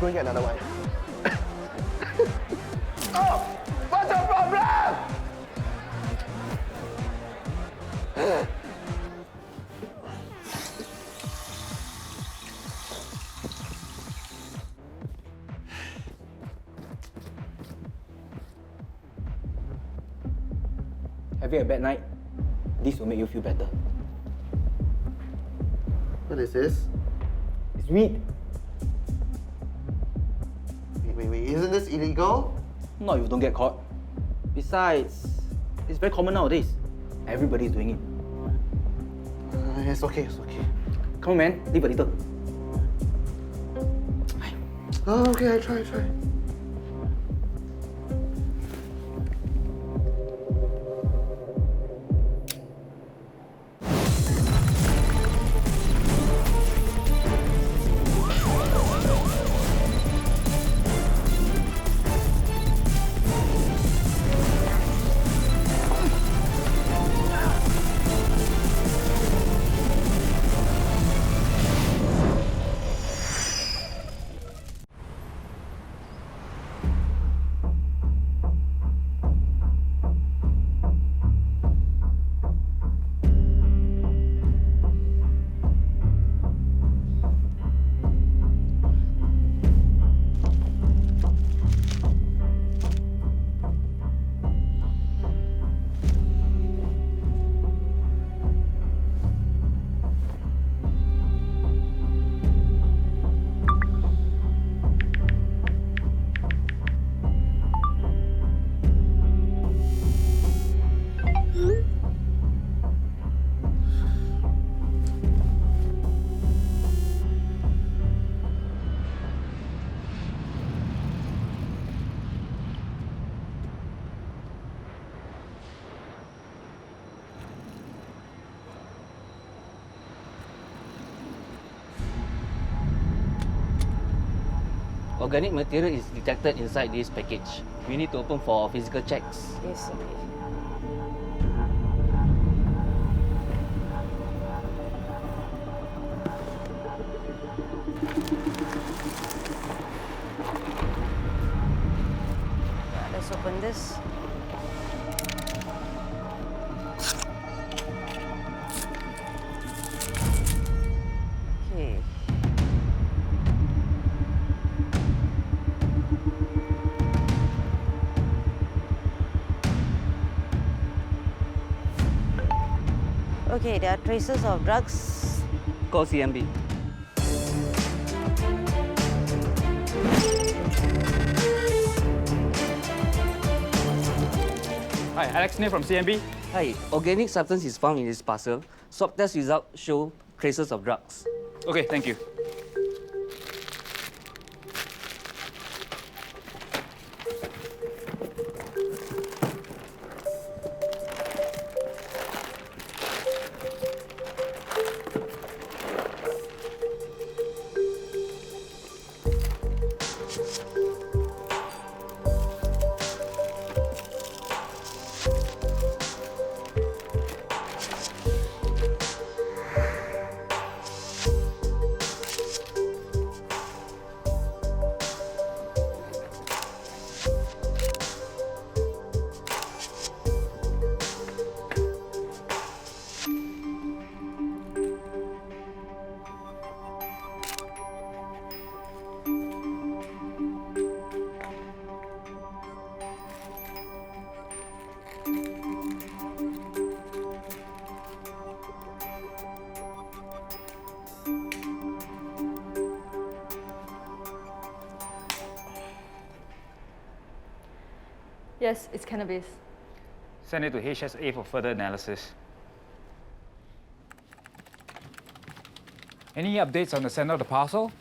go and get another one. Oh! What's the problem? Having a bad night? This will make you feel better. What is this? It's weed. Wait, isn't this illegal? Not if you don't get caught. Besides, it's very common nowadays. Everybody's doing it. It's okay. Come on, man. Leave a little. Oh, okay, I try. Organic material is detected inside this package. We need to open for physical checks. Yes, okay. Let's open this. Okay. Okay, there are traces of drugs. Call CMB. Hi, Alex Neil from CMB. Hi, organic substance is found in this parcel. Swab test results show traces of drugs. Okay, thank you. Yes, it's cannabis. Send it to HSA for further analysis. Any updates on the sender of the parcel?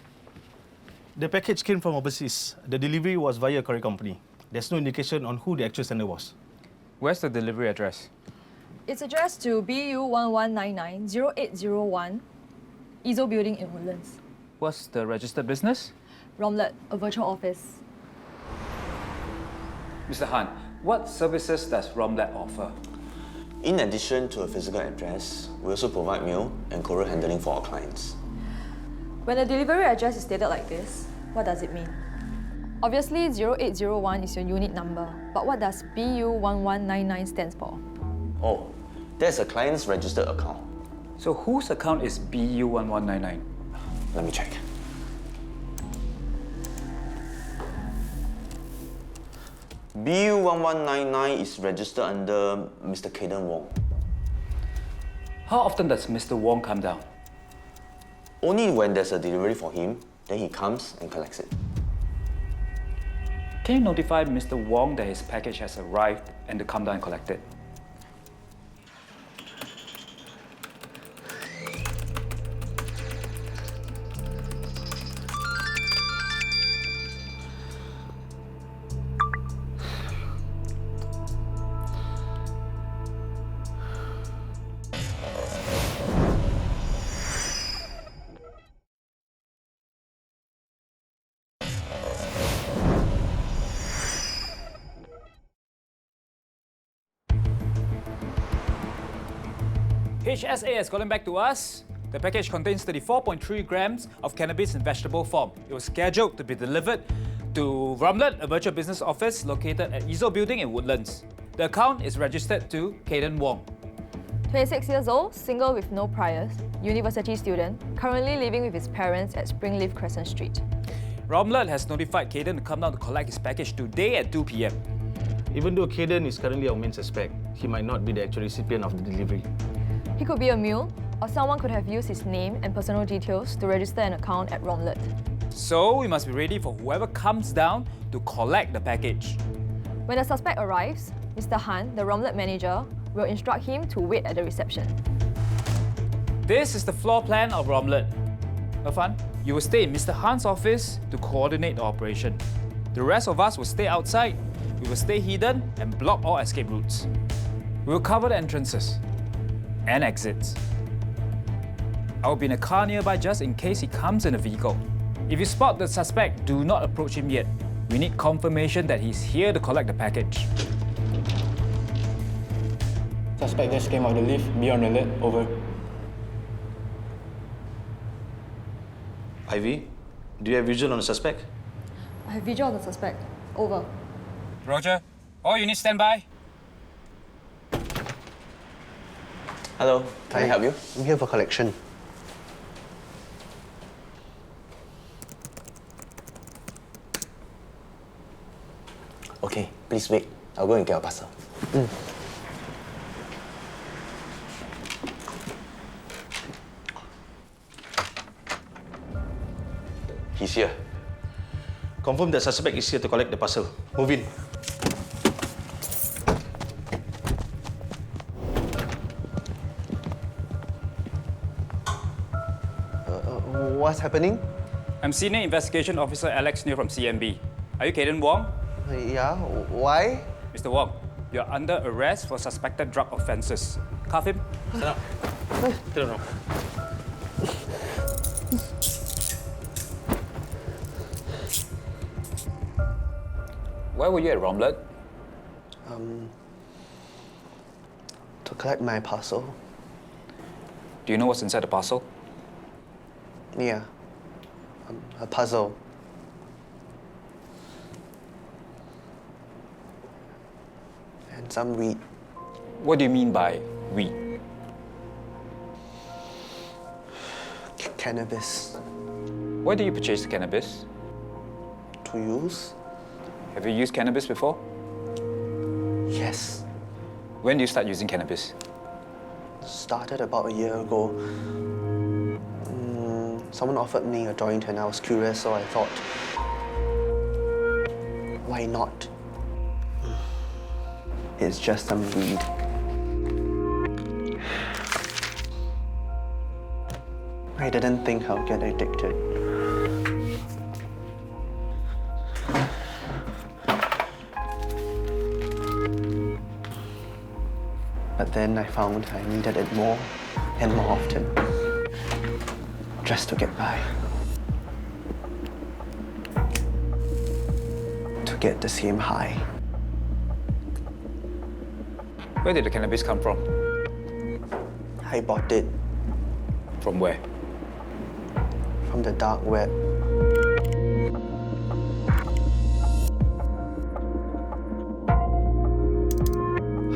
The package came from overseas. The delivery was via a courier company. There's no indication on who the actual sender was. Where's the delivery address? It's addressed to BU1199-0801, Ezo Building in Woodlands. What's the registered business? Romlet, a virtual office. Mr. Han, what services does Romlet offer? In addition to a physical address, we also provide mail and courier handling for our clients. When the delivery address is stated like this, What does it mean? Obviously, 0801 is your unit number, but what does BU1199 stands for? Oh, that's a client's registered account. So whose account is BU1199? Let me check. BU1199 is registered under Mr. Caden Wong. How often does Mr. Wong come down? Only when there's a delivery for him, then he comes and collects it. Can you notify Mr. Wong that his package has arrived and to come down and collect it? HSA has gotten back to us. The package contains 34.3 grams of cannabis in vegetable form. It was scheduled to be delivered to Romlet, a virtual business office located at Izo Building in Woodlands. The account is registered to Caden Wong. 26 years old, single with no priors, university student, currently living with his parents at Springleaf Crescent Street. Romlet has notified Caden to come down to collect his package today at 2 p.m. Even though Caden is currently our main suspect, he might not be the actual recipient of the delivery. He could be a mule, or someone could have used his name and personal details to register an account at Romlet. So we must be ready for whoever comes down to collect the package. When the suspect arrives, Mr. Han, the Romlet manager, will instruct him to wait at the reception. This is the floor plan of Romlet. Irfan, you will stay in Mr. Han's office to coordinate the operation. The rest of us will stay outside. We will stay hidden and block all escape routes. We will cover the entrances and exits. I will be in a car nearby just in case he comes in a vehicle. If you spot the suspect, do not approach him yet. We need confirmation that he's here to collect the package. Suspect just came out of the lift. Be on alert. Over. Ivy, do you have visual on the suspect? I have visual on the suspect. Over. Roger. All units stand by. Hello, can I help you? I'm here for collection. Okay, please wait. I'll go and get a parcel. He's here. Confirm that suspect is here to collect the parcel. Move in. What's happening? I'm Senior Investigation Officer Alex Neo from CMB. Are you Caden Wong? Yeah, why? Mr. Wong, you're under arrest for suspected drug offences. Cuff him. Stand up. Sit down. Why were you at Romlet? To collect my parcel. Do you know what's inside the parcel? Yeah. A puzzle. And some weed. What do you mean by weed? Cannabis. Where did you purchase the cannabis? To use? Have you used cannabis before? Yes. When did you start using cannabis? Started about a year ago. Someone offered me a joint and I was curious, so I thought, why not? It's just some weed. I didn't think I'll get addicted. But then I found I needed it more and more often, just to get by. To get the same high. Where did the cannabis come from? I bought it From where? from the dark web.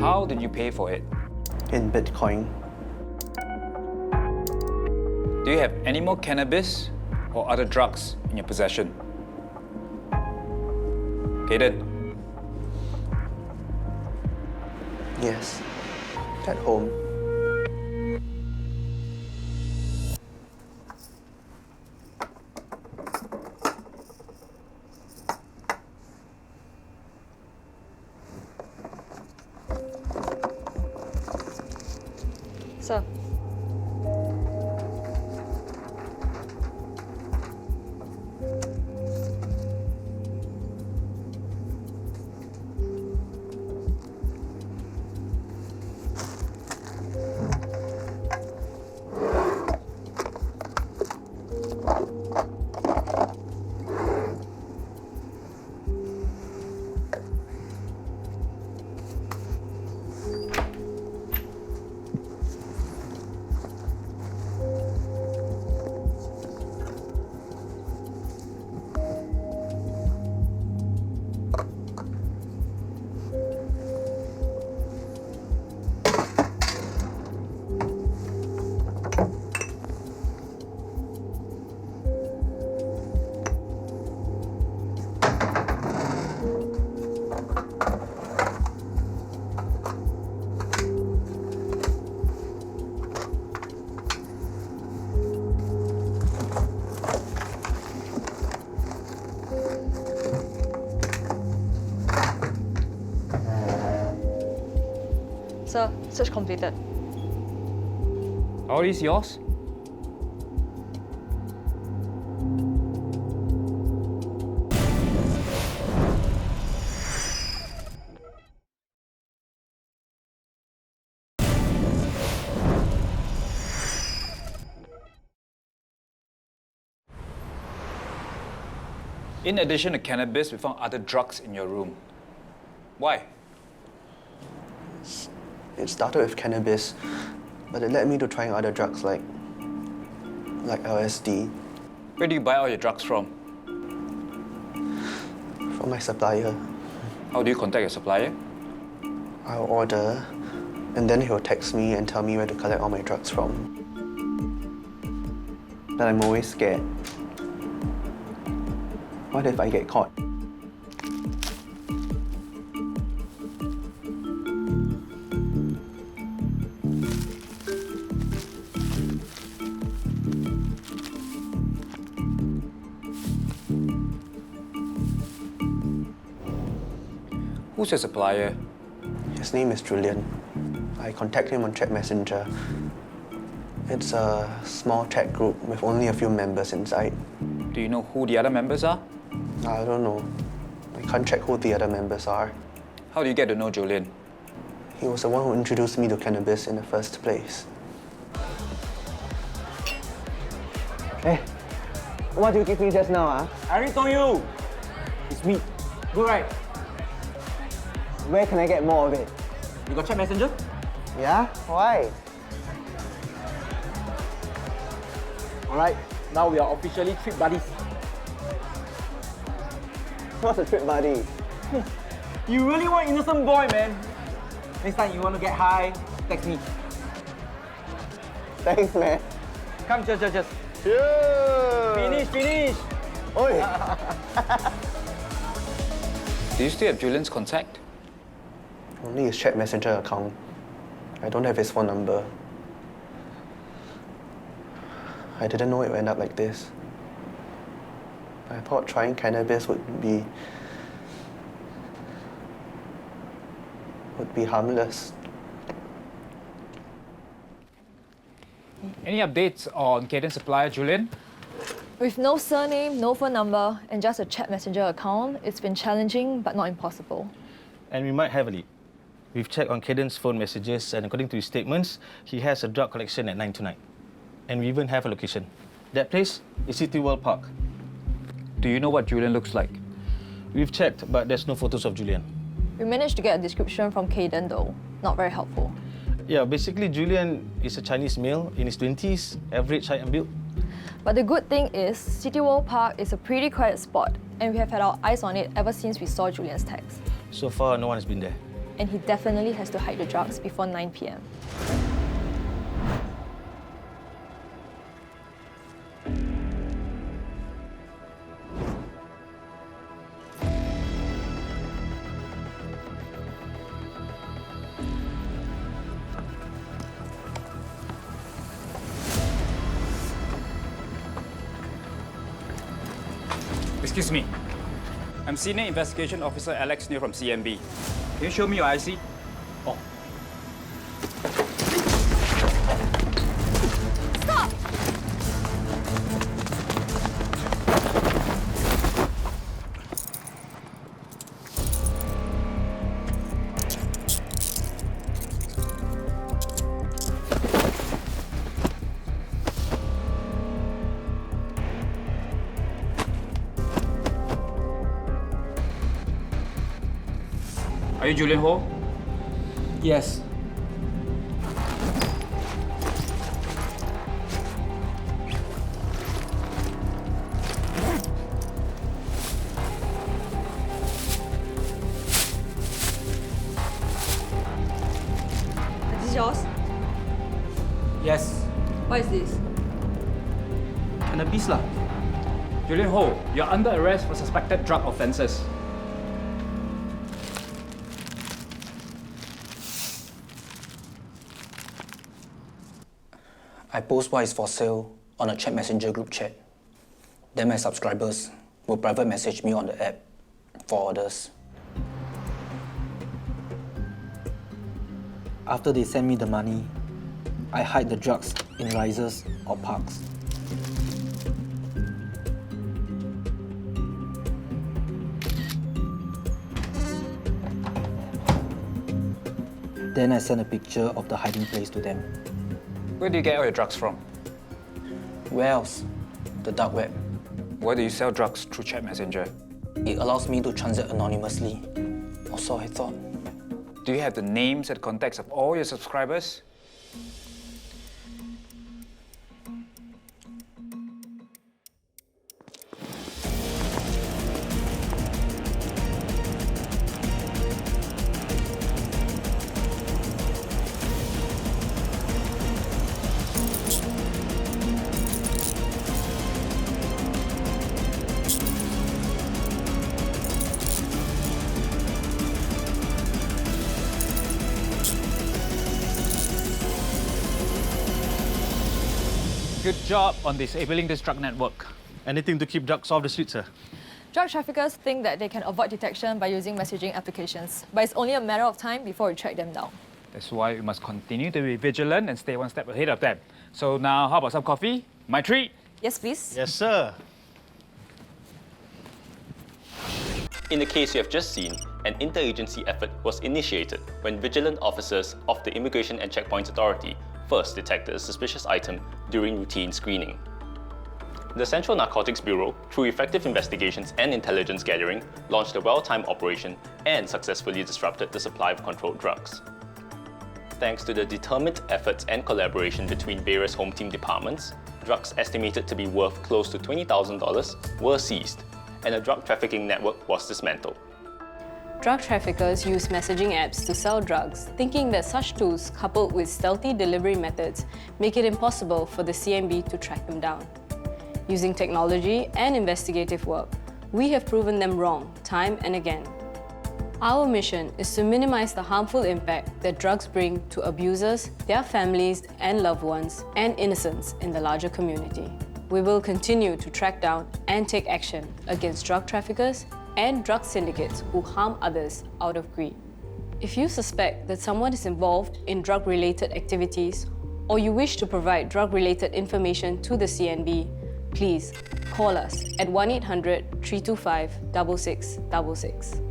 How did you pay for it? In Bitcoin. Do you have any more cannabis or other drugs in your possession? Kaden, Yes. At home. Sir. Sir, search completed. all these yours? In addition to cannabis, we found other drugs in your room. Why? It started with cannabis, but it led me to trying other drugs like LSD. Where do you buy all your drugs from? From my supplier. How do you contact your supplier? I'll order, and then he'll text me and tell me where to collect all my drugs from. But I'm always scared. What if I get caught? Who's your supplier? His name is Julian. I contact him on chat messenger. It's a small chat group with only a few members inside. Do you know who the other members are? I don't know. I can't check who the other members are. How do you get to know Julian? He was the one who introduced me to cannabis in the first place. Hey, what did you give me just now, huh? I already told you. It's me. Good, right? Where can I get more of it? You got chat messenger? Yeah? Why? Alright, now we are officially trip buddies. What's a trip buddy? You really want innocent boy, man. Next time you want to get high, text me. Thanks, man. Come, just. Yeah. Finish. Oi. Do you still have Julian's contact? Only his chat messenger account. I don't have his phone number. I didn't know it would end up like this. I thought trying cannabis would be harmless. Any updates on Caden's supplier, Julian? With no surname, no phone number, and just a chat messenger account, it's been challenging but not impossible. And we might have a lead. We've checked on Caden's phone messages, and according to his statements, he has a drug collection at 9 tonight. And we even have a location. That place is City World Park. Do you know what Julian looks like? We've checked, but there's no photos of Julian. We managed to get a description from Caden though. Not very helpful. Yeah, basically Julian is a Chinese male in his 20s, average height and build. But the good thing is, City World Park is a pretty quiet spot, and we have had our eyes on it ever since we saw Julian's text. So far, no one has been there. and he definitely has to hide the drugs before 9 p.m. Excuse me. I'm Senior Investigation Officer Alex New from CMB. Can you show me your IC? Oh. Stop! Are you Julian Ho? Yes. Is this yours? Yes. What is this? Cannabis lah. Julian Ho, you're under arrest for suspected drug offences. I post what is for sale on a chat messenger group chat. Then my subscribers will private message me on the app for orders. After they send me the money, I hide the drugs in risers or parks. Then I send a picture of the hiding place to them. Where do you get all your drugs from? Where else? The dark web. Why do you sell drugs through chat messenger? It allows me to transact anonymously. Or so I thought. Do you have the names and contacts of all your subscribers? Good job on disabling this drug network. Anything to keep drugs off the streets, sir? Drug traffickers think that they can avoid detection by using messaging applications, but it's only a matter of time before we track them down. That's why we must continue to be vigilant and stay one step ahead of them. So now, how about some coffee? My treat? Yes, please. Yes, sir. In the case you have just seen, an interagency effort was initiated when vigilant officers of the Immigration and Checkpoints Authority first detected a suspicious item during routine screening. The Central Narcotics Bureau, through effective investigations and intelligence gathering, launched a well-timed operation and successfully disrupted the supply of controlled drugs. Thanks to the determined efforts and collaboration between various home team departments, drugs estimated to be worth close to $20,000 were seized, and a drug trafficking network was dismantled. Drug traffickers use messaging apps to sell drugs, thinking that such tools, coupled with stealthy delivery methods, make it impossible for the CNB to track them down. Using technology and investigative work, we have proven them wrong time and again. Our mission is to minimize the harmful impact that drugs bring to abusers, their families and loved ones, and innocents in the larger community. We will continue to track down and take action against drug traffickers and drug syndicates who harm others out of greed. If you suspect that someone is involved in drug-related activities or you wish to provide drug-related information to the CNB, please call us at 1-800-325-6666.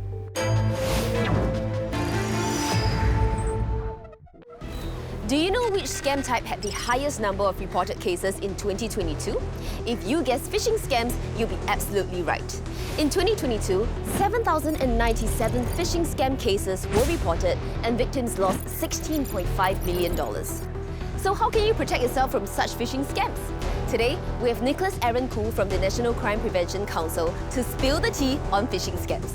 Do you know which scam type had the highest number of reported cases in 2022? If you guessed phishing scams, you'll be absolutely right. In 2022, 7,097 phishing scam cases were reported and victims lost $16.5 million. So how can you protect yourself from such phishing scams? Today, we have Nicholas Aaron Khoo from the National Crime Prevention Council to spill the tea on phishing scams.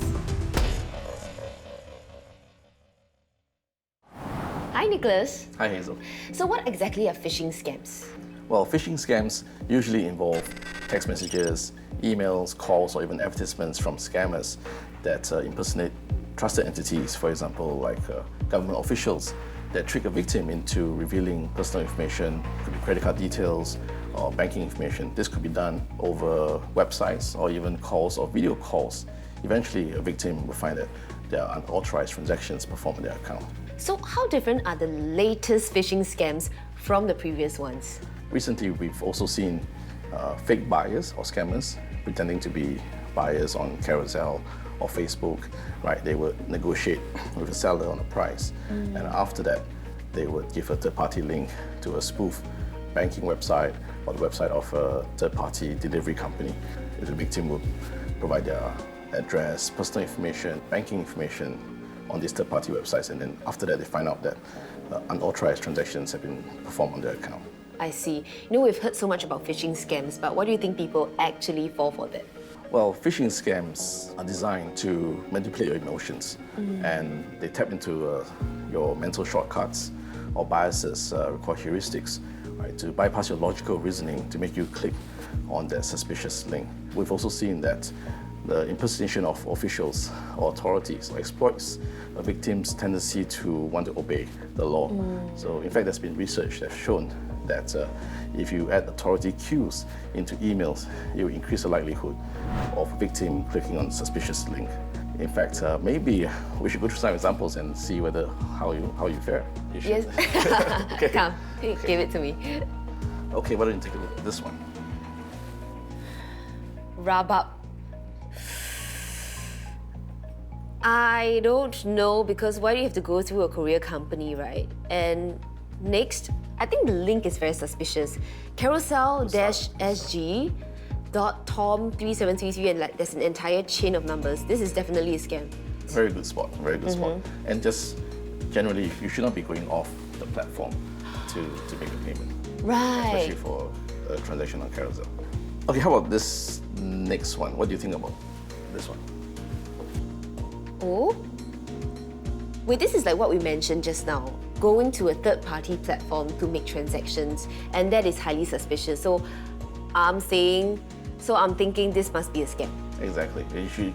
Hi, Nicholas. Hi, Hazel. So what exactly are phishing scams? Well, phishing scams usually involve text messages, emails, calls, or even advertisements from scammers that impersonate trusted entities, for example, like government officials, that trick a victim into revealing personal information, could be credit card details or banking information. This could be done over websites or even calls or video calls. Eventually, a victim will find that there are unauthorized transactions performed on their account. So how different are the latest phishing scams from the previous ones? Recently, we've also seen fake buyers or scammers pretending to be buyers on Carousel or Facebook, right? They would negotiate with a seller on a price, and after that, they would give a third-party link to a spoof banking website or the website of a third-party delivery company. The victim would provide their address, personal information, banking information on these third-party websites, and then after that, they find out that unauthorized transactions have been performed on their account. I see. You know, we've heard so much about phishing scams, but what do you think people actually fall for that? Well, phishing scams are designed to manipulate your emotions, and they tap into your mental shortcuts or biases, record heuristics, right, to bypass your logical reasoning to make you click on that suspicious link. We've also seen that the impersonation of officials or authorities exploits a victim's tendency to want to obey the law. So, in fact, there's been research that's shown that if you add authority cues into emails, it will increase the likelihood of a victim clicking on a suspicious link. In fact, maybe we should go through some examples and see whether how you fare. Yes. Okay. Come, give it to me. Okay, why don't you take a look at this one? Rhubarb. I don't know, because why do you have to go through a courier company, right? And next, I think the link is very suspicious. Carousel-sg.tom3733, and like there's an entire chain of numbers. This is definitely a scam. Very good spot, very good spot. And just generally, you should not be going off the platform to make a payment. Right. Especially for a transaction on Carousel. Okay, how about this next one? What do you think about this one? Oh? Wait, this is like what we mentioned just now. Going to a third-party platform to make transactions, and that is highly suspicious. So I'm thinking this must be a scam. Exactly.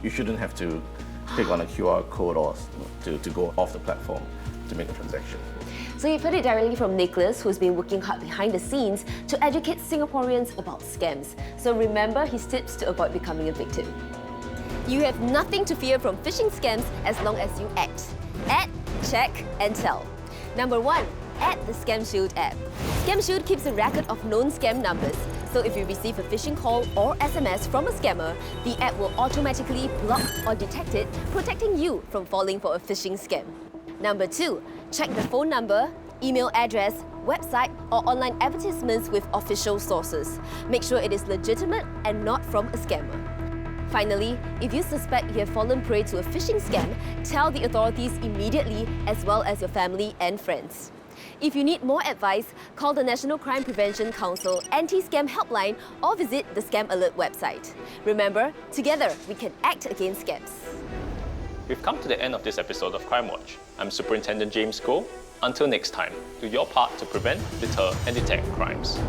You shouldn't have to click on a QR code or to go off the platform to make a transaction. So you've heard it directly from Nicholas, who's been working hard behind the scenes to educate Singaporeans about scams. So remember his tips to avoid becoming a victim. You have nothing to fear from phishing scams as long as you act. Add, check, and tell. Number 1, add the Scam Shield app. Scam Shield keeps a record of known scam numbers, so if you receive a phishing call or SMS from a scammer, the app will automatically block or detect it, protecting you from falling for a phishing scam. Number 2, check the phone number, email address, website, or online advertisements with official sources. Make sure it is legitimate and not from a scammer. Finally, if you suspect you have fallen prey to a phishing scam, tell the authorities immediately, as well as your family and friends. If you need more advice, call the National Crime Prevention Council Anti-Scam Helpline or visit the Scam Alert website. Remember, together we can act against scams. We've come to the end of this episode of Crimewatch. I'm Superintendent James Khoo. Until next time, do your part to prevent, deter, and detect crimes.